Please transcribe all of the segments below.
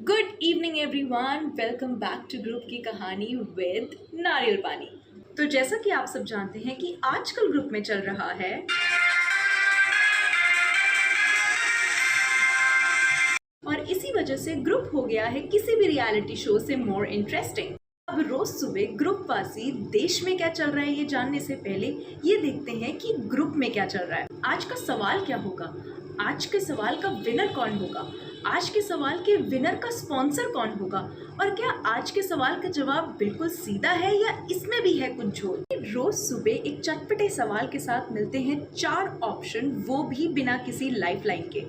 Good evening everyone, welcome back to group की कहानी with नारियल पानी। तो जैसा कि आप सब जानते हैं कि आजकल ग्रुप में चल रहा है और इसी वजह से ग्रुप हो गया है किसी भी रियलिटी शो से मोर इंटरेस्टिंग। अब रोज सुबह ग्रुप वासी देश में क्या चल रहा है ये जानने से पहले ये देखते हैं कि ग्रुप में क्या चल रहा है। आज का सवाल क्या होगा, आज के सवाल का विनर कौन होगा, आज के सवाल के विनर का स्पॉन्सर कौन होगा, और क्या आज के सवाल का जवाब बिल्कुल सीधा है या इसमें भी है कुछ झोल। रोज सुबह एक चटपटे सवाल के साथ मिलते हैं 4 ऑप्शन, वो भी बिना किसी लाइफलाइन के।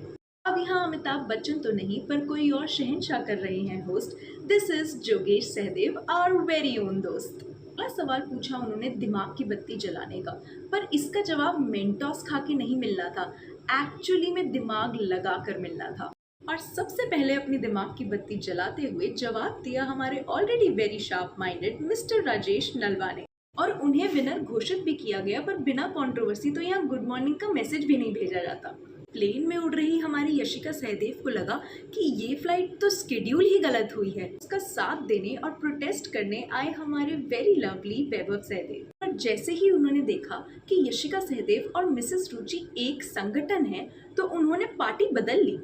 अब यहाँ अमिताभ बच्चन तो नहीं पर कोई और शहंशाह कर रहे हैं होस्ट। दिस इज जोगेश सहदेव, आवर वेरी ओन दोस्त। अगला सवाल पूछा उन्होंने दिमाग की बत्ती जलाने का, पर इसका जवाब मेंटोस खा के नहीं मिल रहा था, एक्चुअली में दिमाग लगा कर मिल रहा था। और सबसे पहले अपनी दिमाग की बत्ती जलाते हुए जवाब दिया हमारे already very sharp minded mister Rajesh Nalwa ने, और उन्हें विनर घोषित भी किया गया, पर बिना कंट्रोवर्सी। तो यहाँ गुड मॉर्निंग का मैसेज भी नहीं भेजा जाता। प्लेन में उड़ रही हमारी यशिका सहदेव को लगा कि ये फ्लाइट तो स्केड्यूल ही गलत हुई है। उसका साथ देने और प्रोटेस्ट करने आए हमारे वेरी लवली वैभव सहदेव, और जैसे ही उन्होंने देखा कि यशिका सहदेव और मिसेस रुचि एक संगठन है तो उन्होंने पार्टी बदल ली।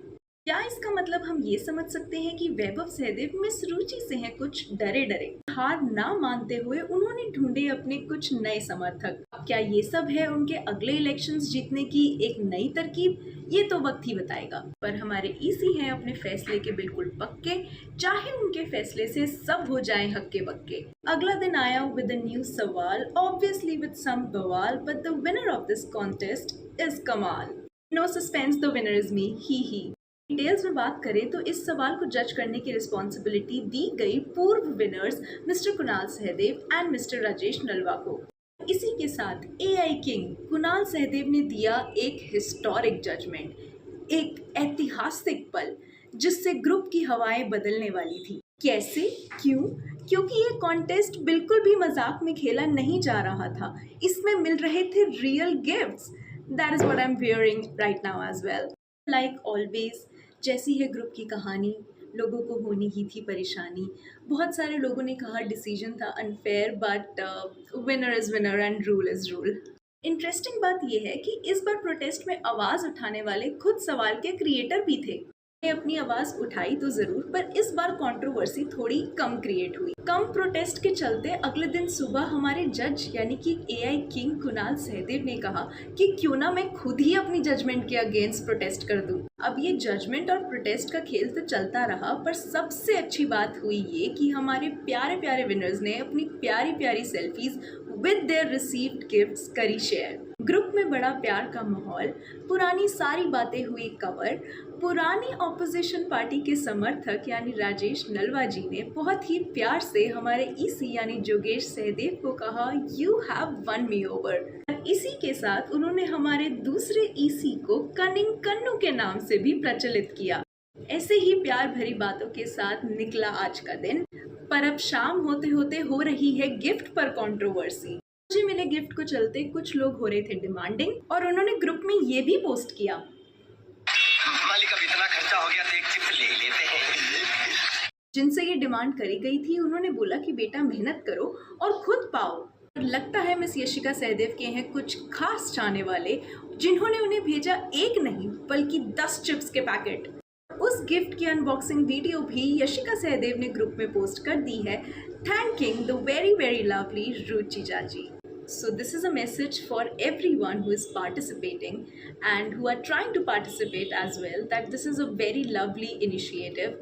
क्या इसका मतलब हम ये समझ सकते हैं कि वैभव सहदेव मिस रुचि से हैं कुछ डरे डरे। हार ना मानते हुए उन्होंने ढूंढे अपने कुछ नए समर्थक। अब क्या ये सब है उनके अगले इलेक्शंस जीतने की एक नई तरकीब, ये तो वक्त ही बताएगा। पर हमारे ईसी हैं अपने फैसले के बिल्कुल पक्के, चाहे उनके फैसले से सब हो जाए हक्के बक्के। अगला दिन आया विद अ न्यू सवाल, ऑब्वियसली विद सम बवाल, but the winner of this contest is कमाल। No suspense, the winner is me, ही। डिटेल्स में बात करें तो इस सवाल को जज करने की रिस्पॉन्सिबिलिटी दी गई पूर्व winners mister Kunal Sahdev and mister Rajesh Nalwa को। इसी के साथ एआई किंग कुणाल सहदेव ने दिया एक हिस्टोरिक जजमेंट, एक ऐतिहासिक पल जिससे ग्रुप की हवाएं बदलने वाली थी। कैसे, क्यों? क्योंकि ये कॉन्टेस्ट बिल्कुल भी मजाक में खेला नहीं जा रहा था, इसमें मिल रहे थे real gifts. That is what I am wearing right now as well. Like always, जैसी है ग्रुप की कहानी, लोगों को होनी ही थी परेशानी। बहुत सारे लोगों ने कहा डिसीजन था unfair, but winner is winner and rule is rule. Interesting बात यह है कि इस बार प्रोटेस्ट में आवाज़ उठाने वाले खुद सवाल के क्रिएटर भी थे। अपनी आवाज़ उठाई तो ज़रूर, पर इस बार कंट्रोवर्सी थोड़ी कम क्रिएट हुई। कम प्रोटेस्ट के चलते अगले दिन सुबह हमारे जज यानी कि एआई किंग कुणाल सहदेव ने कहा कि क्यों ना मैं खुद ही अपनी जजमेंट के अगेंस्ट प्रोटेस्ट कर दूं। अब ये जजमेंट और प्रोटेस्ट का खेल तो चलता रहा, पर सबसे अच्छी बात हुई ये कि हमारे प्यारे प्यारे विनर्स ने अपनी प्यारी प्यारी selfies with their received gifts करी शेयर। ग्रुप में बड़ा प्यार का माहौल, पुरानी सारी बातें हुई कवर। पुरानी ऑपोजिशन पार्टी के समर्थक यानी राजेश नलवा जी ने बहुत ही प्यार से हमारे ईसी यानी जोगेश सहदेव को कहा, you have one me over. इसी के साथ उन्होंने हमारे दूसरे ईसी को कनिंग कन्नू के नाम से भी प्रचलित किया। ऐसे ही प्यार भरी बातों के साथ निकला आज का दिन, पर अब शाम होते होते हो रही है गिफ्ट पर कंट्रोवर्सी। मुझे मिले गिफ्ट को चलते कुछ लोग हो रहे थे डिमांडिंग, और उन्होंने ग्रुप में ये भी पोस्ट किया, मालिक अब इतना खर्चा हो गया तो एक गिफ्ट ले लेते हैं। जिनसे ये डिमांड करी गई थी उन्होंने बोला कि बेटा मेहनत करो और खुद पाओ। लगता है मिस यशिका सहदेव के हैं कुछ खास चाहने वाले, जिन्होंने उन्हें भेजा एक नहीं बल्कि 10 चिप्स के पैकेट। उस गिफ्ट की अनबॉक्सिंग वीडियो भी यशिका सहदेव ने ग्रुप में पोस्ट कर दी है, thanking the very very lovely Ruchi जाजी। So this is a message for everyone who is participating and who are trying to participate as well, that this is a very lovely initiative.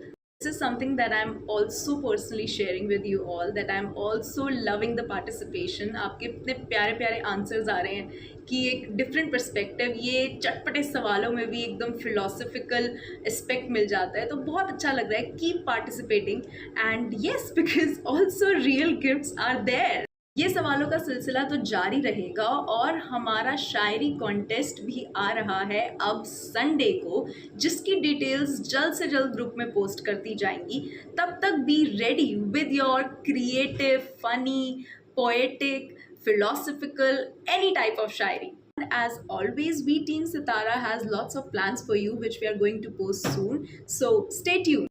This is something that I'm also personally sharing with you all, that I'm also loving the participation. आपके इतने प्यारे प्यारे answers आ रहे हैं कि एक different perspective, ये चटपटे सवालों में भी एकदम फिलोसफिकल एस्पेक्ट मिल जाता है, तो बहुत अच्छा लग रहा है। Keep participating and yes, because also real gifts are there. ये सवालों का सिलसिला तो जारी रहेगा, और हमारा शायरी कॉन्टेस्ट भी आ रहा है अब संडे को, जिसकी डिटेल्स जल्द से जल्द ग्रुप में पोस्ट करती जाएंगी। तब तक be ready with your creative, funny, poetic, philosophical, any type of shairi. And as always, we Team Sitara has lots of plans for you which we are going to post soon. So stay tuned.